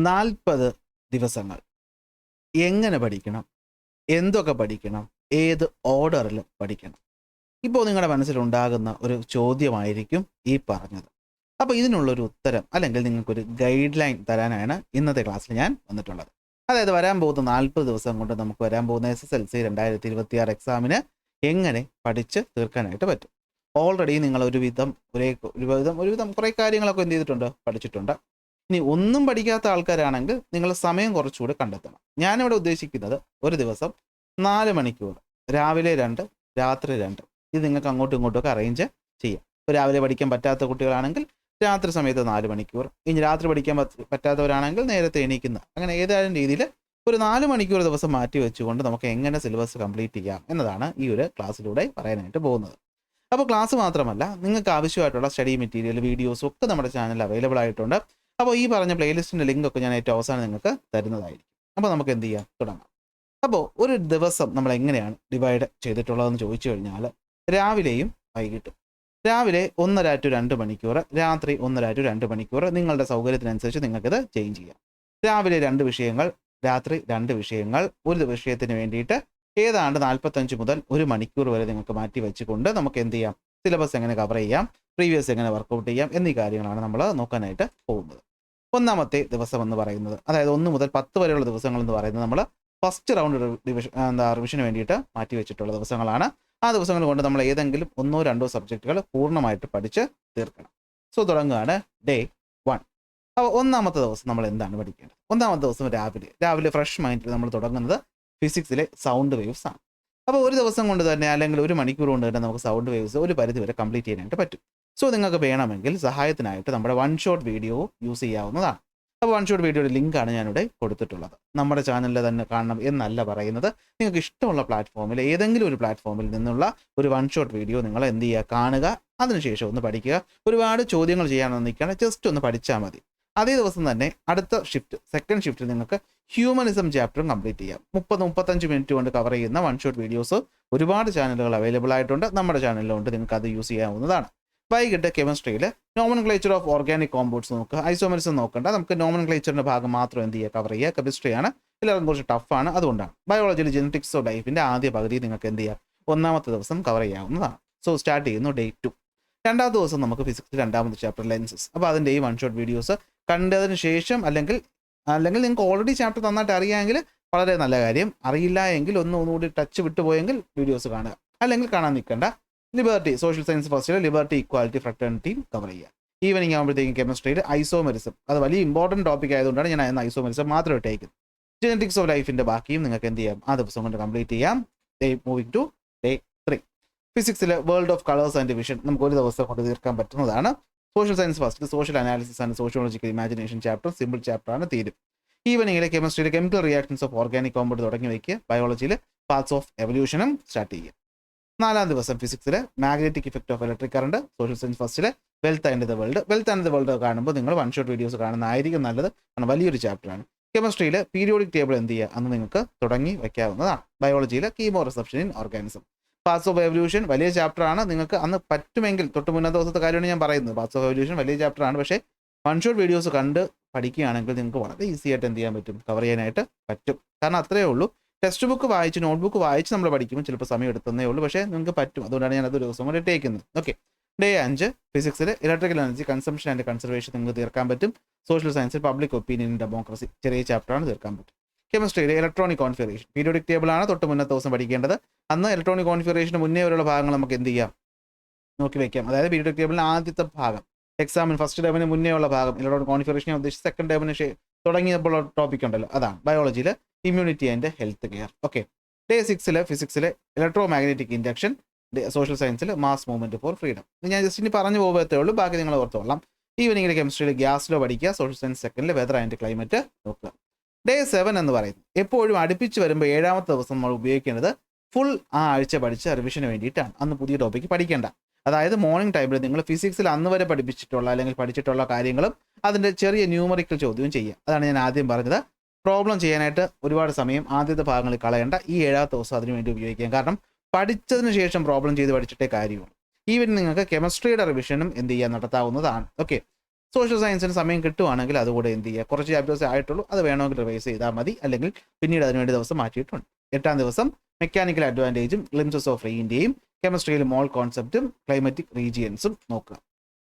40 ദിവസങ്ങൾ എങ്ങനെ പഠിക്കണം? എന്തൊക്കെ പഠിക്കണം? ഏത് ഓർഡറിൽ പഠിക്കണം? ഇപ്പോൾ നിങ്ങളുടെ മനസ്സിലുണ്ടാകുന്ന ഒരു ചോദ്യമായിരിക്കും ഈ പറഞ്ഞത്. അപ്പോൾ ഇതിനുള്ളൊരു ഉത്തരം അല്ലെങ്കിൽ നിങ്ങൾക്കൊരു ഗൈഡ് ലൈൻ തരാനാണ് ഇന്നത്തെ ക്ലാസ്സിൽ ഞാൻ വന്നിട്ടുള്ളത്. അതായത് വരാൻ പോകുന്ന 40 ദിവസം കൊണ്ട് നമുക്ക് വരാൻ പോകുന്ന SSLC 2026 എക്സാമിന് എങ്ങനെ പഠിച്ച് തീർക്കാനായിട്ട് പറ്റും. ഓൾറെഡി നിങ്ങൾ ഒരുവിധം കുറേ കാര്യങ്ങളൊക്കെ എന്ത് ചെയ്തിട്ടുണ്ട്, പഠിച്ചിട്ടുണ്ട്. ഇനി ഒന്നും പഠിക്കാത്ത ആൾക്കാരാണെങ്കിൽ നിങ്ങൾ സമയം കുറച്ചുകൂടി കണ്ടെത്തണം. ഞാനിവിടെ ഉദ്ദേശിക്കുന്നത് ഒരു ദിവസം 4 മണിക്കൂർ, രാവിലെ 2, രാത്രി 2, ഇത് നിങ്ങൾക്ക് അങ്ങോട്ടും ഇങ്ങോട്ടുമൊക്കെ അറേഞ്ച് ചെയ്യാം. ഇപ്പോൾ രാവിലെ പഠിക്കാൻ പറ്റാത്ത കുട്ടികളാണെങ്കിൽ രാത്രി സമയത്ത് 4 മണിക്കൂർ, ഇനി രാത്രി പഠിക്കാൻ പറ്റാത്തവരാണെങ്കിൽ നേരത്തെ എണീക്കുന്ന, അങ്ങനെ ഏതായാലും രീതിയിൽ ഒരു 4 മണിക്കൂർ ദിവസം മാറ്റി വെച്ചുകൊണ്ട് നമുക്ക് എങ്ങനെ സിലബസ് കംപ്ലീറ്റ് ചെയ്യാം എന്നതാണ് ഈ ഒരു ക്ലാസ്സിലൂടെ പറയാനായിട്ട് പോകുന്നത്. അപ്പോൾ ക്ലാസ് മാത്രമല്ല, നിങ്ങൾക്ക് ആവശ്യമായിട്ടുള്ള സ്റ്റഡി മെറ്റീരിയൽ, വീഡിയോസും ഒക്കെ നമ്മുടെ ചാനലിൽ അവൈലബിൾ ആയിട്ടുണ്ട്. അപ്പോൾ ഈ പറഞ്ഞ പ്ലേലിസ്റ്റിൻ്റെ ലിങ്കൊക്കെ ഞാൻ ഏറ്റവും അവസാനം നിങ്ങൾക്ക് തരുന്നതായിരിക്കും. അപ്പോൾ നമുക്ക് എന്ത് ചെയ്യാം, തുടങ്ങാം. അപ്പോൾ ഒരു ദിവസം നമ്മൾ എങ്ങനെയാണ് ഡിവൈഡ് ചെയ്തിട്ടുള്ളതെന്ന് ചോദിച്ചു കഴിഞ്ഞാൽ, രാവിലെയും വൈകിട്ടും, രാവിലെ 1.5 to 2 മണിക്കൂർ, രാത്രി 1.5 to 2 മണിക്കൂർ, നിങ്ങളുടെ സൗകര്യത്തിനനുസരിച്ച് നിങ്ങൾക്കിത് ചേഞ്ച് ചെയ്യാം. രാവിലെ 2 വിഷയങ്ങൾ, രാത്രി 2 വിഷയങ്ങൾ, ഒരു വിഷയത്തിന് വേണ്ടിയിട്ട് ഏതാണ്ട് 45 മുതൽ 1 മണിക്കൂർ വരെ നിങ്ങൾക്ക് മാറ്റി വെച്ചുകൊണ്ട് നമുക്ക് എന്ത് ചെയ്യാം, സിലബസ് എങ്ങനെ കവർ ചെയ്യാം, പ്രീവിയസ് എങ്ങനെ വർക്കൗട്ട് ചെയ്യാം എന്നീ കാര്യങ്ങളാണ് നമ്മൾ നോക്കാനായിട്ട് പോകുന്നത്. ഒന്നാമത്തെ ദിവസം എന്ന് പറയുന്നത്, അതായത് 1 മുതൽ 10 വരെയുള്ള ദിവസങ്ങൾ എന്ന് പറയുന്നത് നമ്മൾ ഫസ്റ്റ് റൗണ്ട് റിവിഷന് വേണ്ടിയിട്ട് മാറ്റി വെച്ചിട്ടുള്ള ദിവസങ്ങളാണ്. ആ ദിവസങ്ങൾ കൊണ്ട് നമ്മൾ ഏതെങ്കിലും 1-2 സബ്ജക്റ്റുകൾ പൂർണ്ണമായിട്ട് പഠിച്ച് തീർക്കണം. സോ തുടങ്ങുകയാണ് ഡേ 1. അപ്പോൾ ഒന്നാമത്തെ ദിവസം നമ്മൾ എന്താണ് പഠിക്കേണ്ടത്? ഒന്നാമത്തെ ദിവസം രാവിലെ ഫ്രഷ് മൈൻഡിൽ നമ്മൾ തുടങ്ങുന്നത് ഫിസിക്സിലെ സൗണ്ട് വേവ്സ് ആണ്. അപ്പോൾ ഒരു ദിവസം കൊണ്ട് തന്നെ അല്ലെങ്കിൽ 1 മണിക്കൂർ കൊണ്ട് തന്നെ നമുക്ക് സൗണ്ട് വേവ്സ് ഒരു പരിധി വരെ കംപ്ലീറ്റ് ചെയ്യാനായിട്ട് പറ്റും. സോ നിങ്ങൾക്ക് വേണമെങ്കിൽ സഹായത്തിനായിട്ട് നമ്മുടെ 1 ഷോട്ട് വീഡിയോ യൂസ് ചെയ്യാവുന്നതാണ്. അപ്പോൾ 1 ഷോട്ട് വീഡിയോയുടെ ലിങ്കാണ് ഞാനിവിടെ കൊടുത്തിട്ടുള്ളത്. നമ്മുടെ ചാനലിൽ തന്നെ കാണണം എന്നല്ല പറയുന്നത്. നിങ്ങൾക്ക് ഇഷ്ടമുള്ള പ്ലാറ്റ്ഫോമിൽ, ഏതെങ്കിലും ഒരു പ്ലാറ്റ്ഫോമിൽ നിന്നുള്ള ഒരു 1 ഷോട്ട് വീഡിയോ നിങ്ങൾ എന്ത് ചെയ്യുക, കാണുക, അതിനുശേഷം ഒന്ന് പഠിക്കുക. ഒരുപാട് ചോദ്യങ്ങൾ ചെയ്യാനൊന്നും നിൽക്കുകയാണ്, ജസ്റ്റ് ഒന്ന് പഠിച്ചാൽ മതി. അതേ ദിവസം തന്നെ അടുത്ത സെക്കൻഡ് ഷിഫ്റ്റിൽ നിങ്ങൾക്ക് ഹ്യൂമനിസം ചാപ്റ്ററും കംപ്ലീറ്റ് ചെയ്യാം. 30-35 മിനിറ്റ് കൊണ്ട് കവർ ചെയ്യുന്ന 1 ഷോട്ട് വീഡിയോസ് ഒരുപാട് ചാനലുകൾ അവൈലബിൾ ആയിട്ടുണ്ട്. നമ്മുടെ ചാനലിലുണ്ട്, നിങ്ങൾക്ക് അത് യൂസ് ചെയ്യാവുന്നതാണ്. വൈകിട്ട് കെമിസ്ട്രിയിൽ നോമൻക്ലേച്ചർ ഓഫ് ഓർഗാനിക് കോമ്പൗണ്ട്സ് നോക്കുക. ഐസോമെറിസം നോക്കണ്ട, നമുക്ക് നോമൻക്ലേച്ചറിൻ്റെ ഭാഗം മാത്രം എന്ത് ചെയ്യുക, കവർ ചെയ്യുക. കെമിസ്ട്രിയാണ് എല്ലാവർക്കും കുറച്ച് ടഫാണ്, അതുകൊണ്ടാണ്. ബയോളജിയിൽ ജെനറ്റിക്സ് ഓഫ് ലൈഫിൻ്റെ ആദ്യ പകുതി നിങ്ങൾക്ക് എന്ത് ചെയ്യുക, ഒന്നാമത്തെ ദിവസം കവർ ചെയ്യാവുന്നതാണ്. സോ സ്റ്റാർട്ട് ചെയ്യുന്നു ഡേ 2. രണ്ടാമത്തെ ദിവസം നമുക്ക് ഫിസിക്സ് രണ്ടാമത്തെ ചാപ്റ്റർ ലെൻസസ്. അപ്പോൾ അതിൻ്റെ ഈ 1 ഷോട്ട് വീഡിയോസ് കണ്ടതിന് ശേഷം അല്ലെങ്കിൽ നിങ്ങൾക്ക് ഓൾറെഡി ചാപ്റ്റർ നന്നായിട്ട് അറിയാമെങ്കിൽ വളരെ നല്ല കാര്യം. അറിയില്ല എങ്കിൽ ഒന്നുകൂടി ടച്ച് വിട്ടുപോയെങ്കിൽ വീഡിയോസ് കാണുക, അല്ലെങ്കിൽ കാണാൻ നിൽക്കേണ്ട. ലിബർട്ടി, സോഷ്യൽ സയൻസ് ഫസ്റ്റിൽ ലിബർട്ടി, ഇക്വാലിറ്റി, ഫ്രട്ടേണിറ്റിയും കവർ ചെയ്യുക. ഈവനിങ് ആകുമ്പോഴത്തേക്കും കെമിസ്ട്രിയിൽ ഐസോമെറിസം, അത് വലിയ ഇമ്പോർട്ടൻറ്റ് ടോപ്പിക് ആയതുകൊണ്ടാണ് ഞാൻ ഐസോമെറിസം മാത്രം ഇട്ടേക്കുന്നത്. ജെനറ്റിക്സ് ഓഫ് ലൈഫിൻ്റെ ബാക്കിയും നിങ്ങൾക്ക് എന്ത് ചെയ്യാം, ആ ദിവസം കൊണ്ട് കംപ്ലീറ്റ് ചെയ്യാം. Moving to day 3. ഫിസിക്സിൽ world of colours and vision നമുക്ക് ഒരു ദിവസം കൊണ്ട് തീർക്കാൻ പറ്റുന്നതാണ്. സോഷ്യൽ സയൻസ് ഫസ്റ്റിൽ social analysis and sociological imagination chapter simple ചാപ്റ്ററാണ്, തീരും. ഈവനിങ്ങിലെ കെമിസ്ട്രിയിൽ chemical reactions of organic compound തുടങ്ങി വയ്ക്കുക. ബയോളജിയിൽ പാർട്സ് ഓഫ് എവല്യൂഷനും സ്റ്റാർട്ട് ചെയ്യുക. 4-ാം ദിവസം ഫിസിക്സിൽ magnetic effect of electric current. Social science ഫസ്റ്റിൽ വെൽത്ത് ആൻഡ് ദ വേൾഡ് കാണുമ്പോൾ നിങ്ങൾ 1 ഷോട്ട് വീഡിയോസ് കാണുന്നതായിരിക്കും നല്ലത്, കാരണം വലിയൊരു ചാപ്റ്ററാണ്. കെമിസ്ട്രിയിൽ പീരിയോഡിക് ടേബിൾ എന്ത് ചെയ്യുക, അന്ന് നിങ്ങൾക്ക് തുടങ്ങി വയ്ക്കാവുന്നതാണ്. ബയോളജിയിൽ chemo reception in organism. Parts of evolution വലിയ ചാപ്റ്ററാണ്, നിങ്ങൾക്ക് അന്ന് പറ്റുമെങ്കിൽ തൊട്ട് മുന്നത്തെ ദിവസത്തെ കാര്യമാണ് ഞാൻ പറയുന്നത്. പാർട്സ് ഓഫ് എവല്യൂഷൻ വലിയ ചാപ്റ്ററാണ്, പക്ഷേ 1 ഷോട്ട് വീഡിയോസ് കണ്ട് പഠിക്കുകയാണെങ്കിൽ നിങ്ങൾക്ക് വളരെ ഈസി ആയിട്ട് എന്ത് ചെയ്യാൻ പറ്റും, കവർ ചെയ്യാനായിട്ട് പറ്റും. കാരണം അത്രയേ ഉള്ളൂ. ടെക്സ്റ്റ് ബുക്ക് വായിച്ച്, നോട്ട്ബുക്ക് വായിച്ച് നമ്മൾ പഠിക്കുമ്പോൾ ചിലപ്പോൾ സമയം എടുത്തതേ ഉള്ളൂ, പക്ഷേ നിങ്ങൾക്ക് പറ്റും. അതുകൊണ്ടാണ് ഞാൻ അതൊരു ദിവസം കൂടി ഇട്ടേക്കുന്നത്. ഓക്കെ, ഡേ 5 ഫിസിക്സിൽ electrical energy consumption and conservation നിങ്ങൾക്ക് തീർക്കാൻ പറ്റും. സോഷ്യൽ സയൻസിൽ പബ്ലിക് ഒപ്പീനിയൻ ഇൻ ഡെമോക്രസി, ചെറിയ ചാപ്റ്ററാണ്, തീർക്കാൻ പറ്റും. കെമിസ്ട്രിയിൽ ഇലക്ട്രോണിക് കോൺഫിഗറേഷൻ, പീരിയോഡിക് ടേബിളാണ് തൊട്ട് മുന്നത്തെ ദിവസം പഠിക്കേണ്ടത്. അന്ന് ഇലക്ട്രോണിക് കോൺഫിഗറേഷന് മുന്നേ വരെയുള്ള ഭാഗങ്ങൾ നമുക്ക് എന്ത് ചെയ്യാം, നോക്കി വയ്ക്കാം. അതായത് പീരിയോഡിക് ടേബിളിന് ആദ്യത്തെ ഭാഗം, എക്സാമിന് ഫസ്റ്റ് ടേമിന് മുന്നേ ഉള്ള ഭാഗം, ഇലക്ട്രോണിക് കോൺഫിഗറേഷൻ ഉദ്ദേശിച്ച് സെക്കൻഡ് ടേമിന് തുടങ്ങിയപ്പോൾ ടോപ്പിക് ഉണ്ടല്ലോ, അതാണ്. ബയോളജിയിൽ immunity and health care. Okay, day 6 ഫിസിക്സിൽ ഇലക്ട്രോ മാഗ്നറ്റിക് ഇൻഡക്ഷൻ. സോഷ്യൽ സയൻസിൽ മാസ് മൂവ്മെന്റ് ഫോർ ഫ്രീഡം. ഞാൻ ജസ്റ്റ് ഇനി പറഞ്ഞു പോകത്തേ ഉള്ളൂ, ബാക്കി നിങ്ങൾ ഓർത്തോളാം. ഈവനിങ്ങിൽ കെമിസ്ട്രിയിൽ ഗ്യാസ് ലോ പഠിക്കുക. സോഷ്യൽ സയൻസ് സെക്കൻഡിൽ വെതർ ആൻഡ് ക്ലൈമറ്റ് നോക്കുക. ഡേ 7 എന്ന് പറയുന്നത് എപ്പോഴും അടുപ്പിച്ച് വരുമ്പോൾ 7-ാമത്തെ ദിവസം നമ്മൾ ഉപയോഗിക്കേണ്ടത് ഫുൾ ആ ആഴ്ച പഠിച്ച റിവിഷന് വേണ്ടിയിട്ടാണ്. അന്ന് പുതിയ ടോപ്പിക്ക് പഠിക്കേണ്ട. അതായത് മോർണിംഗ് ടൈമിൽ നിങ്ങൾ ഫിസിക്സിൽ അന്ന് വരെ പഠിപ്പിച്ചിട്ടുള്ള അല്ലെങ്കിൽ പഠിച്ചിട്ടുള്ള കാര്യങ്ങളും അതിൻ്റെ ചെറിയ ന്യൂമറിക്കൽ ചോദ്യവും ചെയ്യുക. അതാണ് ഞാൻ ആദ്യം പറഞ്ഞത്. പ്രോബ്ലം ചെയ്യാനായിട്ട് ഒരുപാട് സമയം ആദ്യത്തെ ഭാഗങ്ങളിൽ കളയേണ്ട. ഈ 7-ാമത്തെ ദിവസം അതിനുവേണ്ടി ഉപയോഗിക്കാം. കാരണം പഠിച്ചതിന് ശേഷം പ്രോബ്ലം ചെയ്ത് പഠിച്ചിട്ടേ കാര്യമുള്ളൂ. ഈവൻ നിങ്ങൾക്ക് കെമിസ്ട്രിയുടെ റിവിഷനും എന്ത് ചെയ്യാൻ നടത്താവുന്നതാണ്. ഓക്കെ, സോഷ്യൽ സയൻസിന് സമയം കിട്ടുവാണെങ്കിൽ അതുകൂടെ എന്ത് ചെയ്യുക, കുറച്ച് ചാപ്റ്റേഴ്സ് ആയിട്ടുള്ളൂ, അത് വേണമെങ്കിൽ റിവൈസ് ചെയ്താൽ മതി, അല്ലെങ്കിൽ പിന്നീട് അതിനുവേണ്ടി ദിവസം മാറ്റിയിട്ടുണ്ട്. 8-ാം ദിവസം മെക്കാനിക്കൽ അഡ്വാൻറ്റേജും ഗ്ലിംസസ് ഓഫ് റെയിൻ്റെയും കെമിസ്ട്രിയിൽ മോൾ കോൺസെപ്റ്റും ക്ലൈമറ്റിക് റീജിയൻസും നോക്കുക.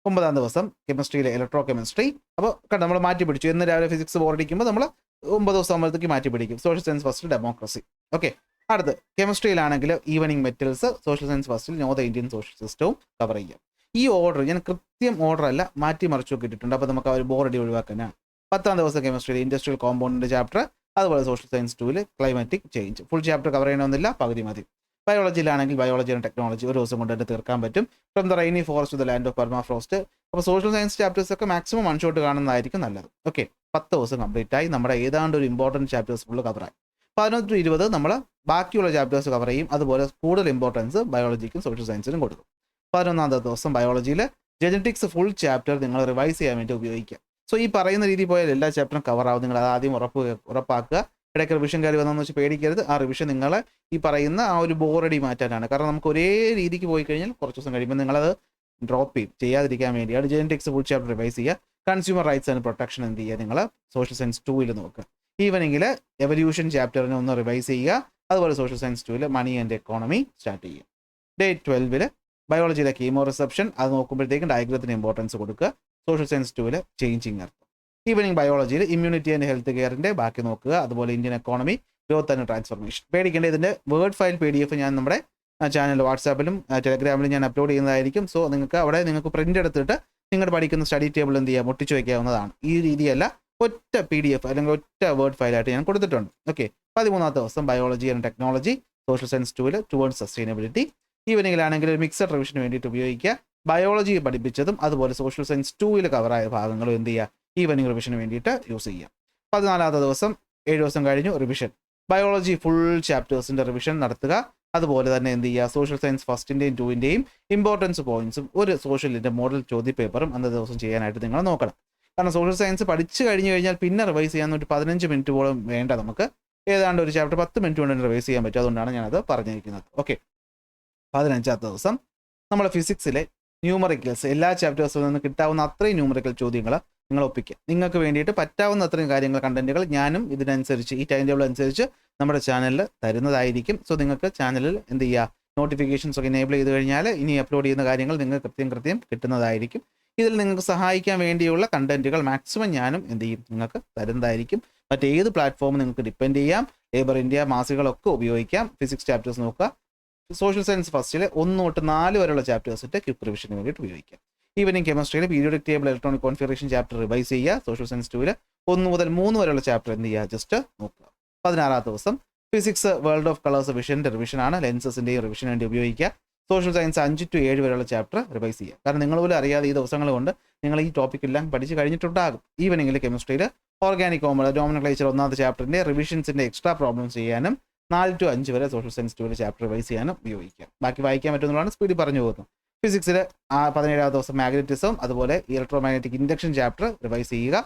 9-ാം ദിവസം കെമിസ്ട്രിയിലെ ഇലക്ട്രോ കെമിസ്ട്രി. അപ്പോൾ നമ്മൾ മാറ്റി പിടിച്ചു. എന്ന് രാവിലെ ഫിസിക്സ് ബോർഡിക്കുമ്പോൾ നമ്മൾ 9 ദിവസം ആകുമ്പോഴത്തേക്ക് മാറ്റി പിടിക്കും. Social science first democracy. Okay, അടുത്ത് കെമിസ്ട്രിയിലാണെങ്കിൽ ഈവനിങ് മെറ്റൽസ്, സോഷ്യൽ സയൻസ് ഫസ്റ്റിൽ നോ ദ ഇന്ത്യൻ സോഷ്യൽ സിസ്റ്റവും കവർ ചെയ്യാം. ഈ ഓർഡർ ഞാൻ കൃത്യം ഓർഡർ അല്ല, മാറ്റി മറിച്ചൊക്കെ ഇട്ടിട്ടുണ്ട്. അപ്പോൾ നമുക്ക് ആ ഒരു ബോറടി ഒഴിവാക്കാനാണ്. 10-ാം ദിവസം കെമിസ്ട്രിയിൽ ഇൻഡസ്ട്രിയൽ കോമ്പൗണ്ടിൻ്റെ ചാപ്റ്റർ, അതുപോലെ സോഷ്യൽ സയൻസ് 2-ൽ climatic change. Full chapter cover ചെയ്യണമെന്നില്ല, പകുതി മതി. ബയോളജിയിലാണെങ്കിൽ ബയോളജി ആൻഡ് ടെക്നോളജി ഒരു ദിവസം കൊണ്ട് തന്നെ തീർക്കാൻ പറ്റും. From the rainy forest to the land of permafrost. അപ്പോൾ സോഷ്യൽ സയൻസ് ചാപ്റ്റേഴ്സ് ഒക്കെ മാക്സിമം വൺ ഷോട്ട് കാണുന്നതായിരിക്കും നല്ലത്. ഓക്കെ, 10 ദിവസം കംപ്ലീറ്റ് ആയി. നമ്മുടെ ഏതാണ്ട് ഒരു ഇമ്പോർട്ടൻറ്റ് ചാപ്റ്റേഴ്സ് ഫുള്ള് കവറായി. 11 to 20 നമ്മൾ ബാക്കിയുള്ള ചാപ്റ്റേഴ്സ് കവർ ചെയ്യും. അതുപോലെ കൂടുതൽ ഇമ്പോർട്ടൻസ് ബയോളജിക്കും സോഷ്യൽ സയൻസിനും കൊടുക്കും. 11-ാം ദിവസം ബയോളജിയിൽ ജെനറ്റിക്സ് ഫുൾ ചാപ്റ്റർ നിങ്ങൾ റിവൈസ് ചെയ്യാൻ വേണ്ടി ഉപയോഗിക്കുക. സോ ഈ പറയുന്ന രീതി പോയാൽ എല്ലാ ചാപ്റ്ററും കവർ ആവും. നിങ്ങൾ അത് ആദ്യം ഉറപ്പാക്കുക. ഇടയ്ക്ക് റിവിഷൻ കയറി വന്നതെന്ന് വെച്ച് പേടിക്കരുത്. ആ റിവിഷൻ നിങ്ങളെ ഈ പറയുന്ന ആ ഒരു ബോറടി മാറ്റാനാണ്. കാരണം നമുക്ക് ഒരേ രീതിക്ക് പോയി കഴിഞ്ഞാൽ കുറച്ച് ദിവസം കഴിയുമ്പോൾ നിങ്ങളത് ഡ്രോപ്പ് ചെയ്യാതിരിക്കാൻ വേണ്ടിയാണ് ജെനറ്റിക്സ് ഫുൾ ചാപ്റ്റർ റിവൈസ് ചെയ്യുക. കൺസ്യൂമർ റൈറ്റ്സ് ആൻഡ് പ്രൊട്ടക്ഷൻ എന്ത് ചെയ്യുക, നിങ്ങൾ സോഷ്യൽ സയൻസ് 2-ൽ നോക്കുക. ഈവനിങ്ങിൽ എവല്യൂഷൻ ചാപ്റ്ററിനെ ഒന്ന് റിവൈസ് ചെയ്യുക. അതുപോലെ സോഷ്യൽ സയൻസ് 2-ൽ മണി ആൻഡ് എക്കോണമി സ്റ്റാർട്ട് ചെയ്യുക. ഡേ 12-ൽ ബയോളജിയിലെ കീമോ റിസപ്ഷൻ, അത് നോക്കുമ്പോഴത്തേക്കും ഡയഗ്രത്തിന് ഇമ്പോർട്ടൻസ് കൊടുക്കുക. സോഷ്യൽ സയൻസ് 2-ൽ ചേഞ്ചിങ് എർത്ത്. ഈവനിങ് ബയോളജിയിൽ ഇമ്മ്യൂണിറ്റി ആൻഡ് ഹെൽത്ത് കെയറിൻ്റെ ബാക്കി നോക്കുക. അതുപോലെ Indian economy, growth and transformation. പേടിക്കേണ്ട, ഇതിൻ്റെ വേർഡ് ഫയൽ PDF ഞാൻ നമ്മുടെ ചാനൽ വാട്സാപ്പിലും ടെലഗ്രാമിലും ഞാൻ അപ്ലോഡ് ചെയ്യുന്നതായിരിക്കും. സോ നിങ്ങൾക്ക് പ്രിൻ്റ് എടുത്തിട്ട് നിങ്ങളുടെ പഠിക്കുന്ന സ്റ്റഡി ടേബിൾ എന്ത് ചെയ്യുക, ഒട്ടിച്ച് വയ്ക്കാവുന്നതാണ്. ഈ രീതിയല്ല, ഒറ്റ PDF അല്ലെങ്കിൽ ഒറ്റ വേർഡ് ഫയലായിട്ട് ഞാൻ കൊടുത്തിട്ടുണ്ട്. ഓക്കെ, 13-ാമത്തെ ദിവസം biology and technology, social science 2-ൽ ടുവേർഡ്സ് സസ്റ്റൈനബിലിറ്റി. ഈവനിങ്ങിലാണെങ്കിൽ ഒരു മിക്സഡ് റിവിഷന് വേണ്ടിയിട്ട് ഉപയോഗിക്കുക. ബയോളജി പഠിപ്പിച്ചതും അതുപോലെ സോഷ്യൽ സയൻസ് 2-ൽ കവറായ ഭാഗങ്ങളും എന്ത് ചെയ്യുക, ഈവനിങ് റിവിഷന് വേണ്ടിയിട്ട് യൂസ് ചെയ്യാം. 14-ാമത്തെ ദിവസം 7 ദിവസം കഴിഞ്ഞു റിവിഷൻ. ബയോളജി ഫുൾ ചാപ്റ്റേഴ്സിൻ്റെ റിവിഷൻ നടത്തുക. അതുപോലെ തന്നെ എന്ത് ചെയ്യുക, സോഷ്യൽ സയൻസ് ഫസ്റ്റിൻ്റെയും 2-ൻ്റെയും ഇമ്പോർട്ടൻസ് പോയിന്റ്സും ഒരു സോഷ്യലിൻ്റെ മോഡൽ ചോദ്യപേപ്പറും അന്നത്തെ ദിവസം ചെയ്യാനായിട്ട് നിങ്ങൾ നോക്കണം. കാരണം സോഷ്യൽ സയൻസ് പഠിച്ചു കഴിഞ്ഞ് കഴിഞ്ഞാൽ പിന്നെ റിവൈസ് ചെയ്യാൻ ഒരു 15 മിനിറ്റോളം വേണ്ട. നമുക്ക് ഏതാണ്ട് ഒരു ചാപ്റ്റർ 10 മിനിറ്റ് കൊണ്ട് റിവൈസ് ചെയ്യാൻ പറ്റും. അതുകൊണ്ടാണ് ഞാനത് പറഞ്ഞിരിക്കുന്നത്. ഓക്കെ, 15-ാമത്തെ ദിവസം നമ്മൾ ഫിസിക്സിലെ ന്യൂമറിക്കൽസ് എല്ലാ ചാപ്റ്റേഴ്സിൽ നിന്ന് കിട്ടാവുന്ന അത്രയും ന്യൂമറിക്കൽ ചോദ്യങ്ങൾ നിങ്ങൾ ഒപ്പിക്കുക. നിങ്ങൾക്ക് വേണ്ടിയിട്ട് പറ്റാവുന്ന അത്രയും കാര്യങ്ങൾ, കണ്ടന്റുകൾ ഞാനും ഇതിനനുസരിച്ച് ഈ ടൈം ടേബിൾ അനുസരിച്ച് നമ്മുടെ ചാനലിൽ തരുന്നതായിരിക്കും. സോ നിങ്ങൾക്ക് ചാനലിൽ എന്ത് ചെയ്യുക, നോട്ടിഫിക്കേഷൻസ് ഒക്കെ എനേബിൾ ചെയ്ത് കഴിഞ്ഞാൽ ഇനി അപ്ലോഡ് ചെയ്യുന്ന കാര്യങ്ങൾ നിങ്ങൾക്ക് കൃത്യം കിട്ടുന്നതായിരിക്കും. ഇതിൽ നിങ്ങൾക്ക് സഹായിക്കാൻ വേണ്ടിയുള്ള കണ്ടന്റുകൾ മാക്സിമം ഞാനും എന്ത് ചെയ്യും, നിങ്ങൾക്ക് തരുന്നതായിരിക്കും. മറ്റേത് പ്ലാറ്റ്ഫോം നിങ്ങൾക്ക് ഡിപ്പെൻഡ് ചെയ്യാം. ലേബർ ഇന്ത്യ മാസികകളൊക്കെ ഉപയോഗിക്കാം. ഫിസിക്സ് ചാപ്റ്റേഴ്സ് നോക്കുക. സോഷ്യൽ സയൻസ് ഫസ്റ്റിൽ 1 തൊട്ട് 4 വരെയുള്ള ചാപ്റ്റേഴ്സിൻ്റെ ക്വിക്ക് റിവിഷന് വേണ്ടിയിട്ട് ഉപയോഗിക്കാം. ഈവനിങ് കെമിസ്ട്രിയിൽ periodic table electronic configuration chapter revise ചെയ്യുക. സോഷ്യൽ സയൻസ് 2-ൽ 1 മുതൽ 3 വരെയുള്ള ചാപ്റ്റർ എന്ത് ചെയ്യുക, ജസ്റ്റ് നോക്കുക. 16-ാമത്തെ ദിവസം ഫിസിക്സ് വേൾഡ് ഓഫ് കളേഴ്സ് വിഷൻ്റെ റിവിഷനാണ്. ലെൻസസിൻ്റെയും റിവിഷന് വേണ്ടി ഉപയോഗിക്കുക. സോഷ്യൽ സയൻസ് 5 to 7 വരെയുള്ള ചാപ്റ്റർ റിവൈസ് ചെയ്യുക. കാരണം നിങ്ങൾ പോലും അറിയാതെ ഈ ദിവസങ്ങൾ കൊണ്ട് നിങ്ങൾ ഈ ടോപ്പിക്കെല്ലാം പഠിച്ച് കഴിഞ്ഞിട്ടുണ്ടാകും. ഈവനിങ്ങിൽ കെമിസ്ട്രിയിൽ ഓർഗാനിക് നോമെൻക്ലേച്ചർ 1-ാമത്തെ ചാപ്റ്ററിൻ്റെ റിവിഷൻസിൻ്റെ എക്സ്ട്രാ പ്രോബ്ലംസ് ചെയ്യാനും 4 to 5 വരെ സോഷ്യൽ സയൻസ് 2-ൽ ചാപ്റ്റർ റിവൈസ് ചെയ്യാനും ഉപയോഗിക്കാം. ബാക്കി വായിക്കാൻ പറ്റുന്നതാണ്, സ്പീഡിൽ പറഞ്ഞു പോകുന്നത്. ഫിസിക്സിൽ 17-ാമത്തെ ദിവസം മാഗ്നറ്റിസം, അതുപോലെ ഇലക്ട്രോമാഗ്നറ്റിക് ഇൻഡക്ഷൻ ചാപ്റ്റർ റിവൈസ് ചെയ്യുക.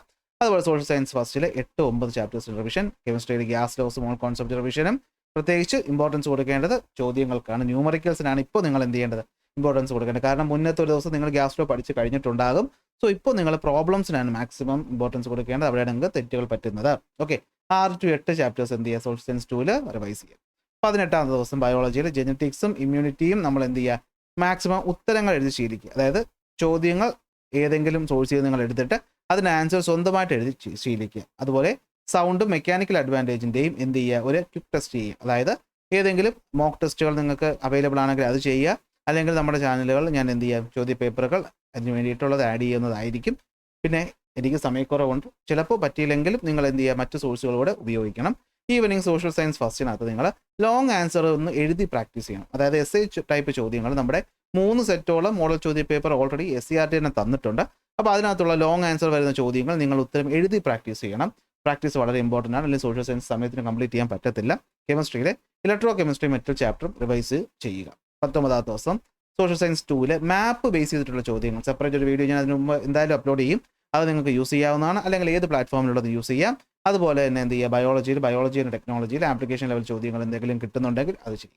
അതുപോലെ സോഷ്യൽ സയൻസ് ഫസ്റ്റിൽ 8-9 ചാപ്റ്റേഴ്സിൻ്റെ റിവിഷൻ. കെമിസ്ട്രിയിൽ ഗ്യാസ് ലോസ്, മോൾ കോൺസെപ്റ്റ് റിവിഷനും. പ്രത്യേകിച്ച് ഇമ്പോർട്ടൻസ് കൊടുക്കേണ്ടത് ചോദ്യങ്ങൾക്കാണ്. ന്യൂമറിക്കൽസിനാണ് ഇപ്പോൾ നിങ്ങൾ എന്ത് ചെയ്യേണ്ടത്, ഇമ്പോർട്ടൻസ് കൊടുക്കേണ്ടത്. കാരണം മുന്നത്തെ ഒരു ദിവസം നിങ്ങൾ ഗ്യാസ് ലോ പഠിച്ച് കഴിഞ്ഞിട്ടുണ്ടാകും. സോ ഇപ്പോൾ നിങ്ങൾ പ്രോബ്ലംസിനാണ് മാക്സിമം ഇമ്പോർട്ടൻസ് കൊടുക്കേണ്ടത്. അവിടെയാണ് നിങ്ങൾക്ക് തെറ്റുകൾ പറ്റുന്നത്. ഓക്കെ, 6 to 8 ചാപ്റ്റേഴ്സ് എന്ത് ചെയ്യുക, സോഷ്യൽ സയൻസ് 2-ൽ റിവൈസ് ചെയ്യുക. 18-ാമത്തെ ദിവസം ബയോളജിയിൽ ജെനറ്റിക്സും ഇമ്മ്യൂണിറ്റിയും നമ്മൾ എന്ത് ചെയ്യുക, മാക്സിമം ഉത്തരങ്ങൾ എഴുതി ശീലിക്കുക. അതായത് ചോദ്യങ്ങൾ ഏതെങ്കിലും സോഴ്സ് ചെയ്ത് നിങ്ങൾ എടുത്തിട്ട് അതിന് ആൻസർ സ്വന്തമായിട്ട് എഴുതി ശീലിക്കുക. അതുപോലെ സൗണ്ടും മെക്കാനിക്കൽ അഡ്വാൻറ്റേജിൻ്റെയും എന്ത് ചെയ്യുക, ഒരു ക്വിക്ക് ടെസ്റ്റ് ചെയ്യുക. അതായത് ഏതെങ്കിലും മോക്ക് ടെസ്റ്റുകൾ നിങ്ങൾക്ക് അവൈലബിൾ ആണെങ്കിൽ അത് ചെയ്യുക. അല്ലെങ്കിൽ നമ്മുടെ ചാനലുകൾ ഞാൻ എന്ത് ചെയ്യാം, ചോദ്യ പേപ്പറുകൾ അതിന് വേണ്ടിയിട്ടുള്ളത് ആഡ് ചെയ്യുന്നതായിരിക്കും. പിന്നെ എനിക്ക് സമയക്കുറവുണ്ട്, ചിലപ്പോൾ പറ്റിയില്ലെങ്കിലും നിങ്ങൾ എന്ത് ചെയ്യുക, മറ്റ് സോഴ്സുകളൂടെ ഉപയോഗിക്കണം. ഈവനിങ് സോഷ്യൽ സയൻസ് ഫസ്റ്റിനകത്ത് നിങ്ങൾ ലോങ് ആൻസർ ഒന്ന് എഴുതി പ്രാക്ടീസ് ചെയ്യണം. അതായത് SI ടൈപ്പ് ചോദ്യങ്ങൾ നമ്മുടെ 3 സെറ്റോളം മോഡൽ ചോദ്യ പേപ്പർ ഓൾറെഡി SCERT തന്നെ തന്നിട്ടുണ്ട്. അപ്പോൾ അതിനകത്തുള്ള ലോങ് ആൻസർ വരുന്ന ചോദ്യങ്ങൾ നിങ്ങൾ ഉത്തരം എഴുതി പ്രാക്ടീസ് ചെയ്യണം. പ്രാക്ടീസ് വളരെ ഇമ്പോർട്ടൻ്റ് ആണ്. അല്ലെങ്കിൽ സോഷ്യൽ സയൻസ് സമയത്തിന് കംപ്ലീറ്റ് ചെയ്യാൻ പറ്റത്തില്ല. കെമിസ്ട്രിയിലെ ഇലക്ട്രോ കെമിസ്ട്രി മെറ്റൽ ചാപ്റ്ററും റിവൈസ് ചെയ്യുക. 19-ാമത്തെ ദിവസം സോഷ്യൽ സയൻസ് 2-ൽ മാപ്പ് ബേസ് ചെയ്തിട്ടുള്ള ചോദ്യങ്ങൾ സെപ്പറേറ്റ് ഒരു വീഡിയോ ഞാൻ അതിന് മുമ്പ് എന്തായാലും അപ്ലോഡ് ചെയ്യും. അത് നിങ്ങൾക്ക് യൂസ് ചെയ്യാവുന്നതാണ്. അല്ലെങ്കിൽ ഏത് പ്ലാറ്റ്ഫോമിലുള്ളത് യൂസ് ചെയ്യാം. അതുപോലെ തന്നെ എന്ത് ചെയ്യുക, ബയോളജി ആൻഡ് ടെക്നോളജിയിൽ ആപ്ലിക്കേഷൻ ലെവൽ ചോദ്യങ്ങൾ എന്തെങ്കിലും കിട്ടുന്നുണ്ടെങ്കിൽ അത് ചെയ്യും.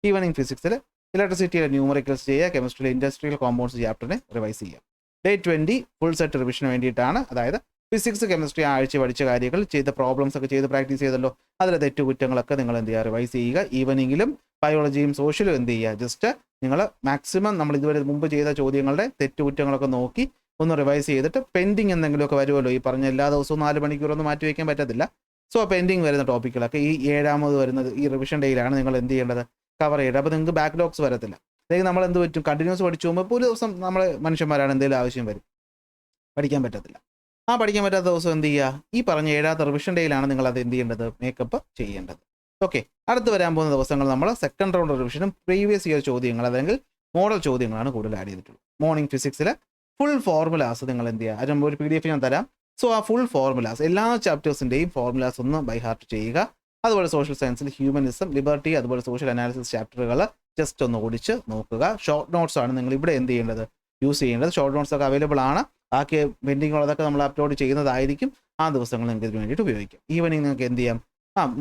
ഈവനിങ് ഫിസിക്സിൽ ഇലക്ട്രിസിറ്റിയിലെ ന്യൂമറിക്കൽസ് ചെയ്യുക. കെമിസ്ട്രിയിലെ ഇൻഡസ്ട്രിയൽ കോമ്പൗണ്ട്സ് ചാപ്റ്ററിനെ റിവൈസ് ചെയ്യുക. ഡേ 20 ഫുൾ സെറ്റ് റിവിഷന് വേണ്ടിയിട്ടാണ്. അതായത് ഫിസിക്സ് കെമിസ്ട്രി ആഴ്ച പഠിച്ച കാര്യങ്ങൾ ചെയ്ത പ്രോബ്ലംസ് ഒക്കെ ചെയ്ത് പ്രാക്ടീസ് ചെയ്തല്ലോ, അതിലെ തെറ്റുകുറ്റങ്ങളൊക്കെ നിങ്ങൾ എന്ത് ചെയ്യുക, റിവൈസ് ചെയ്യുക. ഈവനിങ്ങിലും ബയോളജിയും സോഷ്യലും എന്ത് ചെയ്യുക, ജസ്റ്റ് നിങ്ങൾ മാക്സിമം നമ്മൾ ഇതുവരെ മുമ്പ് ചെയ്ത ചോദ്യങ്ങളുടെ തെറ്റുകുറ്റങ്ങളൊക്കെ നോക്കി ഒന്ന് റിവൈസ് ചെയ്തിട്ട് പെൻഡിങ് എന്തെങ്കിലുമൊക്കെ വരുമല്ലോ. ഈ പറഞ്ഞ എല്ലാ ദിവസവും 4 മണിക്കൂറൊന്നും മാറ്റി വയ്ക്കാൻ പറ്റത്തില്ല. സോ പെൻഡിങ് വരുന്ന ടോപ്പിക്കുകളൊക്കെ ഈ 7ാമത് വരുന്നത് ഈ റിവിഷൻ ഡേയിലാണ് നിങ്ങൾ എന്ത് ചെയ്യേണ്ടത്, കവർ ചെയ്യേണ്ടത്. അപ്പോൾ നിങ്ങൾക്ക് ബാക്ക്ലോഗ്സ് വരത്തില്ല. അല്ലെങ്കിൽ നമ്മൾ എന്ത് പറ്റും, കണ്ടിന്യൂസ് പഠിച്ചു പോകുമ്പോൾ ഇപ്പോൾ ഒരു ദിവസം നമ്മൾ മനുഷ്യന്മാരാണ്, എന്തെങ്കിലും ആവശ്യം വരും, പഠിക്കാൻ പറ്റത്തില്ല. ആ പഠിക്കാൻ പറ്റാത്ത ദിവസം എന്ത് ചെയ്യുക, ഈ പറഞ്ഞ 7ാമത്തെ റിവിഷൻ ഡേയിലാണ് നിങ്ങൾ അത് എന്ത് ചെയ്യേണ്ടത്, മേക്കപ്പ് ചെയ്യേണ്ടത്. ഓക്കെ, അടുത്ത് വരാൻ പോകുന്ന ദിവസങ്ങൾ നമ്മൾ സെക്കൻഡ് റൗണ്ട് റിവിഷനും പ്രീവിയസ് ഇയർ ചോദ്യങ്ങൾ അല്ലെങ്കിൽ മോഡൽ ചോദ്യങ്ങളാണ് കൂടുതൽ ആഡ് ചെയ്തിട്ടുള്ളത്. മോർണിംഗ് ഫിസിക്സിൽ ഫുൾ ഫോർമുലാസ് നിങ്ങൾ എന്ത് ചെയ്യുക, അതിന് ഒരു PDF ഞാൻ തരാം. സോ ആ ഫുൾ ഫോർമുലാസ് എല്ലാ ചാപ്റ്റേഴ്സിൻ്റെയും ഫോർമുലാസ് ഒന്ന് ബൈ ഹാർട്ട് ചെയ്യുക. അതുപോലെ സോഷ്യൽ സയൻസിൽ ഹ്യൂമനിസം, ലിബർട്ടി, അതുപോലെ സോഷ്യൽ അനാലിസിസ് ചാപ്റ്ററുകൾ ജസ്റ്റ് ഒന്ന് ഓടിച്ച് നോക്കുക. ഷോർട്ട് നോട്ട്സ് ആണ് നിങ്ങൾ ഇവിടെ എന്ത് ചെയ്യേണ്ടത്, യൂസ് ചെയ്യേണ്ടത്. ഷോർട്ട് നോട്ട്സ് ഒക്കെ അവൈലബിൾ ആണ്. ബാക്കി പെൻഡിങ് ഉള്ളതൊക്കെ നമ്മൾ അപ്ലോഡ് ചെയ്യുന്നതായിരിക്കും. ആ ദിവസങ്ങൾ നിങ്ങൾക്ക് ഇതിന് വേണ്ടിയിട്ട് ഉപയോഗിക്കാം. ഈവനിങ് നിങ്ങൾക്ക് എന്ത് ചെയ്യാം,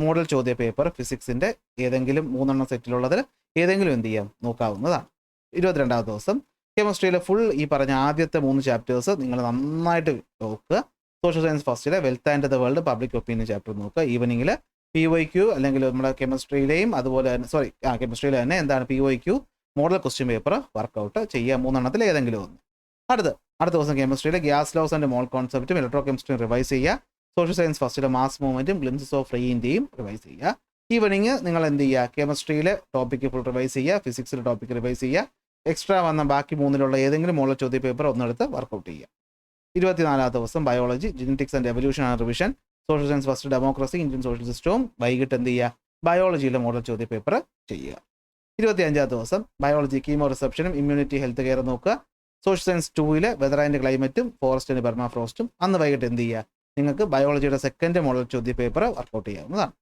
മോഡൽ ചോദ്യ പേപ്പർ ഫിസിക്സിൻ്റെ ഏതെങ്കിലും 3 സെറ്റിലുള്ളതിൽ ഏതെങ്കിലും എന്ത് ചെയ്യാം, നോക്കാവുന്നതാണ്. 22ാമത്തെ ദിവസം കെമിസ്ട്രിയിലെ ഫുൾ ഈ പറഞ്ഞ ആദ്യത്തെ 3 ചാപ്റ്റേഴ്സ് നിങ്ങൾ നന്നായിട്ട് നോക്കുക. സോഷ്യൽ സയൻസ് ഫസ്റ്റിലെ wealth and the world public opinion chapter നോക്കുക. ഈവനിങ്ങിൽ PYQ അല്ലെങ്കിൽ നമ്മുടെ കെമിസ്ട്രിയിലെയും അതുപോലെ തന്നെ കെമിസ്ട്രിയിലെ തന്നെ എന്താണ് PYQ model question paper workout ചെയ്യുക. 3 ഏതെങ്കിലും ഒന്ന്. അടുത്ത ദിവസം കെമിസ്ട്രിയിലെ ഗ്യാസ് ലോസ് ആൻഡ് മോൾ കോൺസെപ്റ്റും ഇലക്ട്രോ കെമിസ്ട്രിയും റിവൈസ് ചെയ്യുക. സോഷ്യൽ സയൻസ് ഫസ്റ്റിലെ മാസ് മൂവ്മെൻറ്റും ഗ്ലിംസസ് ഓഫ് റെയിൻ്റെയും റിവൈസ് ചെയ്യുക. ഈവനിങ് നിങ്ങൾ എന്ത് ചെയ്യുക, കെമിസ്ട്രിയിലെ ടോപ്പിക്ക് ഫുൾ റിവൈസ് ചെയ്യുക, ഫിസിക്സിലെ ടോപ്പിക്ക് റിവൈസ് ചെയ്യുക. എക്സ്ട്രാ വന്ന ബാക്കി 3 ഏതെങ്കിലും മോഡൽ ചോദ്യ പേപ്പർ ഒന്നെടുത്ത് വർക്കൗട്ട് ചെയ്യുക. 24ാമത്തെ ദിവസം ബയോളജി, ജെനറ്റിക്സ് ആൻഡ് എവല്യൂഷൻ ആണ് revision. Social science first democracy, Indian social സിസ്റ്റവും. വൈകിട്ട് എന്ത് ചെയ്യുക, ബയോളജിയിലെ മോഡൽ ചോദ്യ പേപ്പർ ചെയ്യുക. 25ാമത്തെ ദിവസം ബയോളജി കീമോ റിസപ്ഷനും ഇമ്മ്യൂണിറ്റി ഹെൽത്ത് കെയർ നോക്കുക. സോഷ്യൽ സയൻസ് 2 വെതർ ആൻഡ് ക്ലൈമറ്റും ഫോറസ്റ്റ് ആൻഡ് പെർമാഫ്രോസ്റ്റും. അന്ന് വൈകിട്ട് എന്ത് ചെയ്യുക, നിങ്ങൾക്ക് ബയോളജിയുടെ സെക്കൻഡ് മോഡൽ ചോദ്യ പേപ്പർ വർക്കൗട്ട് ചെയ്യാവുന്നതാണ്.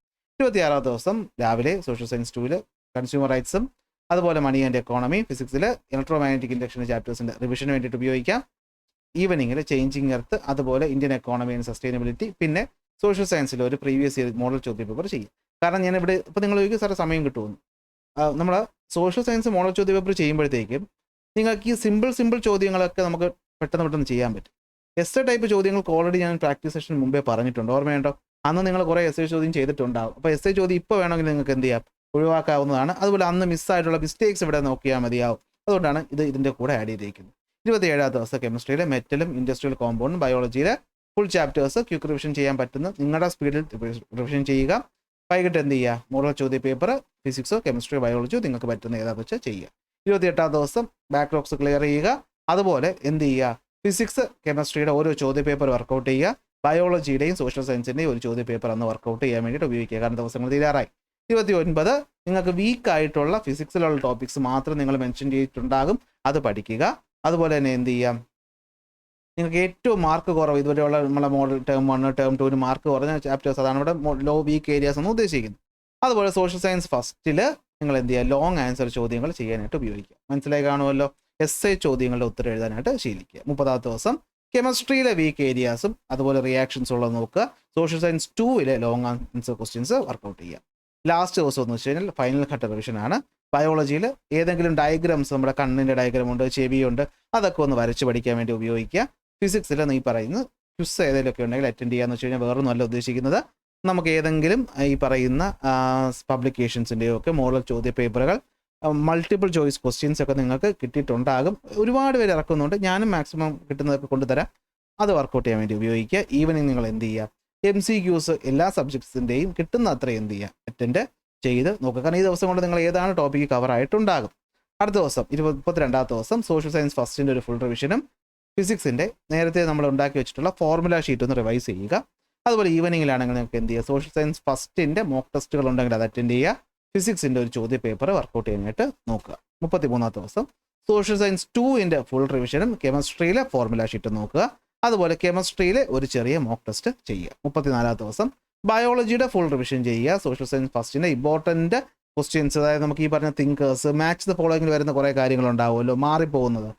26ാമത്തെ ദിവസം രാവിലെ സോഷ്യൽ സയൻസ് 2 കൺസ്യൂമർ റൈറ്റ്സും അതുപോലെ മണി ആൻഡ് എക്കോണമി, ഫിസിക്സിൽ ഇലക്ട്രോ മാഗ്നറ്റിക് ഇൻഡക്ഷൻ ചാപ്റ്റേഴ്സിൻ്റെ റിവിഷന് വേണ്ടിയിട്ട് ഉപയോഗിക്കാം. ഈവനിങ്ങിൽ ചേഞ്ചിങ് എർത്ത്, അതുപോലെ ഇന്ത്യൻ എക്കോണമി ആൻഡ് സസ്റ്റൈനബിലിറ്റി, പിന്നെ സോഷ്യൽ സയൻസിൽ ഒരു പ്രീവിയസ് ഇയർ മോഡൽ ചോദ്യ പേപ്പർ ചെയ്യും. കാരണം ഞാൻ ഇവിടെ ഇപ്പോൾ നിങ്ങൾ ചോദിക്കും സാറേ സമയം കിട്ടുമെന്ന്. നമ്മൾ സോഷ്യൽ സയൻസ് മോഡൽ ചോദ്യ പേപ്പർ ചെയ്യുമ്പോഴത്തേക്കും നിങ്ങൾക്ക് ഈ സിമ്പിൾ ചോദ്യങ്ങളൊക്കെ നമുക്ക് പെട്ടെന്ന് ചെയ്യാൻ പറ്റും. എസ് ടൈപ്പ് ചോദ്യങ്ങൾക്ക് ഓൾറെഡി ഞാൻ പ്രാക്ടീസ് സെഷന് മുമ്പേ പറഞ്ഞിട്ടുണ്ട്, ഓർമ്മയുണ്ടോ? അന്ന് നിങ്ങൾ കുറേ എസ് ചോദ്യം ചെയ്തിട്ടുണ്ടാകും. അപ്പോൾ എസ് ചോദ്യം ഇപ്പോൾ വേണമെങ്കിൽ നിങ്ങൾക്ക് എന്ത് ചെയ്യാം, ഒഴിവാക്കാവുന്നതാണ്. അതുപോലെ അന്ന് മിസ്സായിട്ടുള്ള മിസ്റ്റേക്സ് ഇവിടെ നോക്കിയാൽ മതിയാവും. അതുകൊണ്ടാണ് ഇതിൻ്റെ കൂടെ ആഡ് ചെയ്തിരിക്കുന്നത്. 27ാമത്തെ ദിവസം കെമിസ്ട്രിയിലെ മെറ്റലും ഇൻഡസ്ട്രിയൽ കോമ്പൗണ്ടും, ബയോളജിയിലെ ഫുൾ ചാപ്റ്റേഴ്സ് ക്വിക്ക് റിവിഷൻ ചെയ്യാൻ പറ്റുന്ന നിങ്ങളുടെ സ്പീഡിൽ റിവിഷൻ ചെയ്യുക. വൈകിട്ട് എന്ത് ചെയ്യുക, മോഡൽ ചോദ്യ പേപ്പർ ഫിസിക്സോ കെമിസ്ട്രിയോ ബയോളജിയോ നിങ്ങൾക്ക് പറ്റുന്ന ഏതാണെന്ന് വെച്ചാൽ ചെയ്യുക. 28ാമത്തെ ദിവസം ബാക്ക്ലോഗ്സ് ക്ലിയർ ചെയ്യുക. അതുപോലെ എന്ത് ചെയ്യുക, ഫിസിക്സ് കെമിസ്ട്രിയുടെ ഓരോ ചോദ്യ പേപ്പർ വർക്കൗട്ട് ചെയ്യുക. ബയോളജിയുടെയും സോഷ്യൽ സയൻസിൻ്റെയും ഒരു ചോദ്യ പേപ്പർ അന്ന് വർക്കൗട്ട് ചെയ്യാൻ വേണ്ടിയിട്ട് ഉപയോഗിക്കുക. കാരണം ദിവസങ്ങൾ തീരാറായി. 29 നിങ്ങൾക്ക് വീക്കായിട്ടുള്ള ഫിസിക്സിലുള്ള ടോപ്പിക്സ് മാത്രം നിങ്ങൾ മെൻഷൻ ചെയ്തിട്ടുണ്ടാകും, അത് പഠിക്കുക. അതുപോലെ തന്നെ എന്ത് ചെയ്യാം, നിങ്ങൾക്ക് ഏറ്റവും മാർക്ക് കുറവ് ഇതുവരെയുള്ള നമ്മളെ മോഡൽ ടേം 1 ടേം 2 മാർക്ക് കുറഞ്ഞ ചാപ്റ്റേഴ്സ്, അതാണ് ഇവിടെ ലോ വീക്ക് ഏരിയാസ് എന്ന് ഉദ്ദേശിക്കുന്നത്. അതുപോലെ സോഷ്യൽ സയൻസ് ഫസ്റ്റിൽ നിങ്ങൾ എന്ത് ചെയ്യുക, ലോങ് ആൻസർ ചോദ്യങ്ങൾ ചെയ്യാനായിട്ട് ഉപയോഗിക്കുക. മനസ്സിലായി കാണുമല്ലോ. എസ്ഐ ചോദ്യങ്ങളുടെ ഉത്തരം എഴുതാനായിട്ട് ശീലിക്കുക. 30ാമത്തെ ദിവസം കെമിസ്ട്രിയിലെ വീക്ക് ഏരിയാസും അതുപോലെ റിയാക്ഷൻസ് ഉള്ളത് നോക്കുക. Social science 2 long answer questions workout ചെയ്യുക. ലാസ്റ്റ് ദിവസം എന്ന് വെച്ച് കഴിഞ്ഞാൽ ഫൈനൽ ഘട്ട റിവിഷനാണ്. ബയോളജിയിൽ ഏതെങ്കിലും ഡയഗ്രാംസ്, നമ്മുടെ കണ്ണിൻ്റെ ഡയഗ്രാമുണ്ട്, ചെവിയുണ്ട്, അതൊക്കെ ഒന്ന് വരച്ച് പഠിക്കാൻ വേണ്ടി ഉപയോഗിക്കുക. ഫിസിക്സിൽ നീ പറയുന്ന ക്വിസ് ഏതെങ്കിലുമൊക്കെ ഉണ്ടെങ്കിൽ അറ്റൻഡ് ചെയ്യാന്ന് വെച്ച് കഴിഞ്ഞാൽ വേറൊന്നുമല്ല ഉദ്ദേശിക്കുന്നത്, നമുക്ക് ഏതെങ്കിലും ഈ പറയുന്ന പബ്ലിക്കേഷൻസിൻ്റെയോ ഒക്കെ മോഡൽ ചോദ്യ പേപ്പറുകൾ മൾട്ടിപ്പിൾ ചോയ്സ് ക്വസ്റ്റ്യൻസ് ഒക്കെ നിങ്ങൾക്ക് കിട്ടിയിട്ടുണ്ടാകും. ഒരുപാട് പേര് ഇറക്കുന്നുണ്ട്, ഞാനും മാക്സിമം കിട്ടുന്നതൊക്കെ കൊണ്ടുതരാം. അത് വർക്കൗട്ട് ചെയ്യാൻ വേണ്ടി ഉപയോഗിക്കുക. ഈവനിങ് നിങ്ങൾ എന്ത് ചെയ്യുക, MCQs എല്ലാ സബ്ജക്ട്സിൻ്റെയും കിട്ടുന്ന അത്ര എന്ത് ചെയ്യുക, അറ്റൻഡ് ചെയ്ത് നോക്കുക. കാരണം ഈ ദിവസം കൊണ്ട് നിങ്ങൾ ഏതാണ് ടോപ്പിക്ക് കവർ ആയിട്ടുണ്ടാകും. അടുത്ത ദിവസം 32ാമത്തെ ദിവസം സോഷ്യൽ സയൻസ് ഫസ്റ്റിൻ്റെ ഒരു ഫുൾ റിവിഷനും ഫിസിക്സിൻ്റെ നേരത്തെ നമ്മൾ ഉണ്ടാക്കി വെച്ചിട്ടുള്ള ഫോർമുല ഷീറ്റ് ഒന്ന് റിവൈസ് ചെയ്യുക. അതുപോലെ ഈവനിങ്ങിലാണെങ്കിൽ നിങ്ങൾക്ക് എന്ത് ചെയ്യുക, സോഷ്യൽ സയൻസ് ഫസ്റ്റിൻ്റെ മോക്ക് ടെസ്റ്റുകൾ ഉണ്ടെങ്കിൽ അത് അറ്റൻഡ് ചെയ്യുക. ഫിസിക്സിൻ്റെ ഒരു ചോദ്യ പേപ്പർ വർക്കൗട്ട് ചെയ്യാനായിട്ട് നോക്കുക. 33ാമത്തെ ദിവസം സോഷ്യൽ സയൻസ് 2 ഫുൾ റിവിഷനും കെമിസ്ട്രിയിലെ ഫോർമുല ഷീറ്റ് നോക്കുക. അതുപോലെ കെമിസ്ട്രിയിലെ ഒരു ചെറിയ മോക്ക് ടെസ്റ്റ് ചെയ്യുക. 34ാമത്തെ ദിവസം ബയോളജിയുടെ ഫുൾ റിവിഷൻ ചെയ്യുക. സോഷ്യൽ സയൻസ് ഫസ്റ്റിൻ്റെ ഇമ്പോർട്ടൻ്റ് ക്വസ്റ്റ്യൻസ്, അതായത് നമുക്ക് ഈ പറഞ്ഞ തിങ്കേഴ്സ്, മാച്ച് ദ ഫോളോയിങ്ങിൽ വരുന്ന കുറേ കാര്യങ്ങളുണ്ടാവുമല്ലോ മാറിപ്പോകുന്നത്,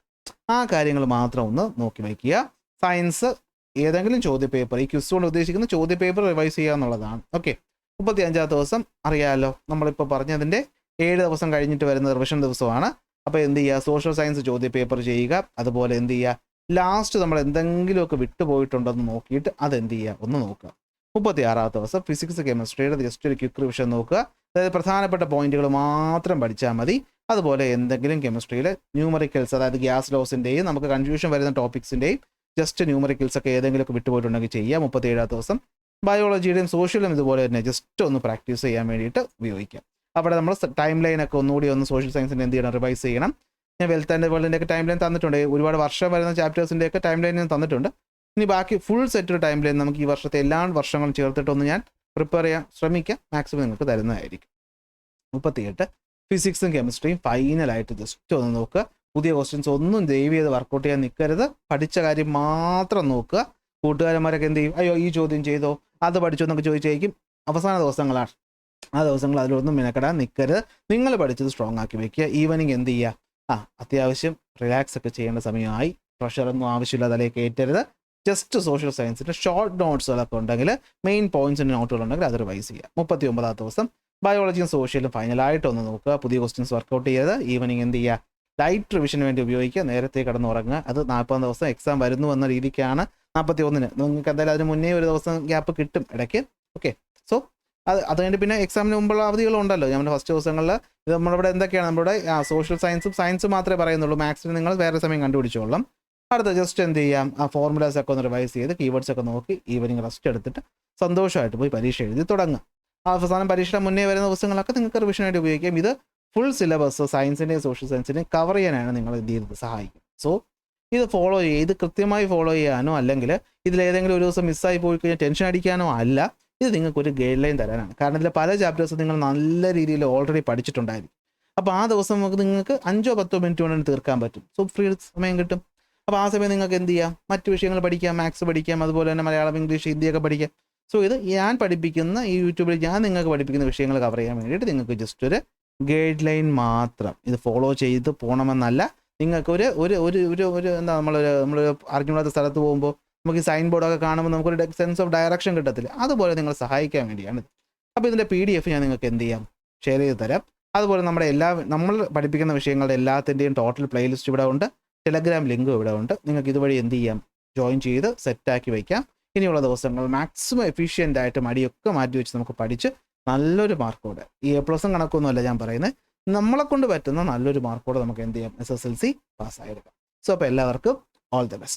ആ കാര്യങ്ങൾ മാത്രം ഒന്ന് നോക്കി വയ്ക്കുക. സയൻസ് ഏതെങ്കിലും ചോദ്യ പേപ്പർ, ഈ ക്വിസ് കൊണ്ട് ഉദ്ദേശിക്കുന്ന ചോദ്യ പേപ്പർ റിവൈസ് ചെയ്യുക എന്നുള്ളതാണ്. ഓക്കെ. 35ാമത്തെ ദിവസം അറിയാമല്ലോ, നമ്മളിപ്പോൾ പറഞ്ഞതിൻ്റെ 7 ദിവസം കഴിഞ്ഞിട്ട് വരുന്ന റിവിഷൻ ദിവസമാണ്. അപ്പോൾ എന്ത് ചെയ്യുക, സോഷ്യൽ സയൻസ് ചോദ്യ പേപ്പർ ചെയ്യുക. അതുപോലെ എന്ത് ചെയ്യുക, ലാസ്റ്റ് നമ്മൾ എന്തെങ്കിലുമൊക്കെ വിട്ടുപോയിട്ടുണ്ടെന്ന് നോക്കിയിട്ട് അതെന്ത് ചെയ്യുക ഒന്ന് നോക്കുക. 36ാമത്തെ ദിവസം ഫിസിക്സ് കെമിസ്ട്രിയുടെ ജസ്റ്റ് ഒരു ക്വിക്ക് റിവിഷൻ നോക്കുക. അതായത് പ്രധാനപ്പെട്ട പോയിന്റുകൾ മാത്രം പഠിച്ചാൽ മതി. അതുപോലെ എന്തെങ്കിലും കെമിസ്ട്രിയിൽ ന്യൂമറിക്കൽസ്, അതായത് ഗ്യാസ് ലോസിൻ്റെയും നമുക്ക് കൺഫ്യൂഷൻ വരുന്ന ടോപ്പിക്സിൻ്റെയും ജസ്റ്റ് ന്യൂമറിക്കൽസ് ഒക്കെ ഏതെങ്കിലുമൊക്കെ വിട്ടുപോയിട്ടുണ്ടെങ്കിൽ ചെയ്യുക. 37ാമത്തെ ദിവസം ബയോളജിയുടെയും സോഷ്യലും ഇതുപോലെ തന്നെ ജസ്റ്റ് ഒന്ന് പ്രാക്ടീസ് ചെയ്യാൻ വേണ്ടിയിട്ട് ഉപയോഗിക്കാം. അവിടെ നമ്മൾ ടൈം ലൈനൊക്കെ ഒന്നുകൂടി ഒന്ന് സോഷ്യൽ സയൻസിൻ്റെ എന്ത് ചെയ്യണം, റിവൈസ് ചെയ്യണം. ഞാൻ വെൽത്ത് ആൻഡ് വേൾഡിൻ്റെ ഒക്കെ ടൈം ലൈൻ തന്നിട്ടുണ്ട്. ഒരുപാട് വർഷം വരുന്ന ചാപ്റ്റേഴ്സിൻ്റെ ഒക്കെ ടൈം ലൈൻ ഞാൻ തന്നിട്ടുണ്ട്. ഇനി ബാക്കി ഫുൾ സെറ്റ് ടൈം ലൈൻ നമുക്ക് ഈ വർഷത്തെ എല്ലാ വർഷങ്ങളും ചേർത്തിട്ടൊന്ന് ഞാൻ പ്രിപ്പയർ ചെയ്യാൻ ശ്രമിക്കാം. മാക്സിമം നിങ്ങൾക്ക് തരുന്നതായിരിക്കും. 38 ഫിസിക്സും കെമിസ്ട്രിയും ഫൈനലായിട്ട് ജസ്റ്റ് ഒന്ന് നോക്കുക. പുതിയ ക്വസ്റ്റ്യൻസ് ഒന്നും ദയവ് ചെയ്ത് വർക്കൗട്ട് ചെയ്യാൻ നിൽക്കരുത്. പഠിച്ച കാര്യം മാത്രം നോക്കുക. കൂട്ടുകാരന്മാരൊക്കെ എന്ത് ചെയ്യും, അയ്യോ ഈ ചോദ്യം ചെയ്തോ അത് പഠിച്ചോ എന്നൊക്കെ ചോദിച്ചായിരിക്കും. അവസാന ദിവസങ്ങളാണ്, ആ ദിവസങ്ങൾ അതിലൊന്നും മെനക്കെടാൻ നിൽക്കരുത്. നിങ്ങൾ പഠിച്ചത് സ്ട്രോങ് ആക്കി വെക്കുക. ഈവനിങ് എന്ത് ചെയ്യുക, അത്യാവശ്യം റിലാക്സ് ഒക്കെ ചെയ്യേണ്ട സമയമായി. പ്രഷറൊന്നും ആവശ്യമില്ല തലയിൽ കയറ്റരുത്. ജസ്റ്റ് സോഷ്യൽ സയൻസിൻ്റെ ഷോർട്ട് നോട്ട്സുകളൊക്കെ ഉണ്ടെങ്കിൽ, മെയിൻ പോയിന്റ്സിൻ്റെ നോട്ടുകളുണ്ടെങ്കിൽ അത് റിവൈസ് ചെയ്യുക. 39ാമത്തെ ദിവസം ബയോളജിയും സോഷ്യലും ഫൈനലായിട്ട് ഒന്ന് നോക്കുക. പുതിയ ക്വസ്റ്റ്യൻസ് വർക്കൗട്ട് ചെയ്ത് ഈവനിങ് എന്ത് ചെയ്യുക, ലൈറ്റ് റിവിഷന് വേണ്ടി ഉപയോഗിക്കുക. നേരത്തെ കിടന്നുറങ്ങുക. അത് 40ാം ദിവസം എക്സാം വരുന്നു എന്ന രീതിക്കാണ്. 41-ന് നിങ്ങൾക്ക് എന്തായാലും അതിന് മുന്നേ ഒരു ദിവസം ഗ്യാപ്പ് കിട്ടും ഇടയ്ക്ക്. ഓക്കെ, സോ അത് കഴിഞ്ഞ് പിന്നെ എക്സാമിന് മുമ്പുള്ള അവധികളുണ്ടല്ലോ. നമ്മുടെ ഫസ്റ്റ് ദിവസങ്ങളിൽ ഇത് നമ്മളിവിടെ എന്തൊക്കെയാണ്, നമ്മുടെ സോഷ്യൽ സയൻസ് മാത്രമേ പറയുന്നുള്ളൂ. മാത്സിന് നിങ്ങൾ വേറെ സമയം കണ്ടുപിടിച്ചോളാം. അടുത്ത ജസ്റ്റ് എന്ത് ചെയ്യാം, ആ ഫോർമുലാസ് ഒക്കെ ഒന്ന് റിവൈസ് ചെയ്ത് കീവേഡ്സ് ഒക്കെ നോക്കി ഈവനിങ് റെസ്റ്റ് എടുത്തിട്ട് സന്തോഷമായിട്ട് പോയി പരീക്ഷ എഴുതി തുടങ്ങുക. അവസാനം പരീക്ഷയുടെ മുന്നേ വരുന്ന ദിവസങ്ങളൊക്കെ നിങ്ങൾക്ക് റിവിഷനായിട്ട് ഉപയോഗിക്കാം. ഇത് ഫുൾ സിലബസ് സയൻസിൻ്റെയും സോഷ്യൽ സയൻസിൻ്റെയും കവർ ചെയ്യാനാണ് നിങ്ങൾ എന്ത് ചെയ്തത് സഹായിക്കും. സോ ഇത് ഫോളോ ചെയ്യുക. ഇത് കൃത്യമായി ഫോളോ ചെയ്യാനോ അല്ലെങ്കിൽ ഇതിലേതെങ്കിലും ഒരു ദിവസം മിസ്സായി പോയി കഴിഞ്ഞാൽ ടെൻഷൻ അടിക്കാനോ അല്ല. ഇത് നിങ്ങൾക്കൊരു ഗൈഡ് ലൈൻ തരാനാണ്. കാരണം ഇതിൽ പല ചാപ്റ്റേഴ്സും നിങ്ങൾ നല്ല രീതിയിൽ ഓൾറെഡി പഠിച്ചിട്ടുണ്ടായിരിക്കും. അപ്പോൾ ആ ദിവസം നിങ്ങൾക്ക് 5-10 മിനിറ്റ് കൊണ്ട് തീർക്കാൻ പറ്റും. സോ ഫ്രീ സമയം കിട്ടും. അപ്പോൾ ആ സമയം നിങ്ങൾക്ക് എന്ത് ചെയ്യാം, മറ്റു വിഷയങ്ങൾ പഠിക്കാം, മാത്സ് പഠിക്കാം, അതുപോലെ തന്നെ മലയാളം, ഇംഗ്ലീഷ്, ഹിന്ദിയൊക്കെ പഠിക്കാം. സോ ഇത് ഞാൻ പഠിപ്പിക്കുന്ന ഈ യൂട്യൂബിൽ ഞാൻ നിങ്ങൾക്ക് പഠിപ്പിക്കുന്ന വിഷയങ്ങൾ കവർ ചെയ്യാൻ വേണ്ടിയിട്ട് നിങ്ങൾക്ക് ജസ്റ്റ് ഒരു ഗൈഡ് ലൈൻ മാത്രം. ഇത് ഫോളോ ചെയ്ത് പോകണമെന്നല്ല. നിങ്ങൾക്ക് ഒരു എന്താ നമ്മളൊരു അറിഞ്ഞുകൂടാത്ത സ്ഥലത്ത് പോകുമ്പോൾ നമുക്ക് ഈ സൈൻ ബോർഡൊക്കെ കാണുമ്പോൾ നമുക്കൊരു സെൻസ് ഓഫ് ഡയറക്ഷൻ കിട്ടത്തില്ല. അതുപോലെ നിങ്ങളെ സഹായിക്കാൻ വേണ്ടിയാണ്. അപ്പോൾ ഇതിൻ്റെ PDF ഞാൻ നിങ്ങൾക്ക് എന്ത് ചെയ്യാം, ഷെയർ ചെയ്ത് തരാം. അതുപോലെ നമ്മൾ പഠിപ്പിക്കുന്ന വിഷയങ്ങളുടെ എല്ലാത്തിൻ്റെയും ടോട്ടൽ പ്ലേലിസ്റ്റ് ഇവിടെ ഉണ്ട്. ടെലഗ്രാം ലിങ്കും ഇവിടെ ഉണ്ട്. നിങ്ങൾക്ക് ഇതുവഴി എന്ത് ചെയ്യാം, ജോയിൻ ചെയ്ത് സെറ്റാക്കി വയ്ക്കാം. ഇനിയുള്ള ദിവസങ്ങൾ മാക്സിമം എഫിഷ്യൻ്റ് ആയിട്ട് മടിയൊക്കെ മാറ്റി വെച്ച് നമുക്ക് പഠിച്ച് നല്ലൊരു മാർക്കോടെ, ഈ A+ കണക്കൊന്നുമല്ല ഞാൻ പറയുന്നത്, നമ്മളെ കൊണ്ട് പറ്റുന്ന നല്ലൊരു മാർക്കോടെ നമുക്ക് എന്ത് ചെയ്യാം, SSLC പാസ്സായെടുക്കാം. സോ അപ്പോൾ എല്ലാവർക്കും ഓൾ ദി ബെസ്റ്റ്.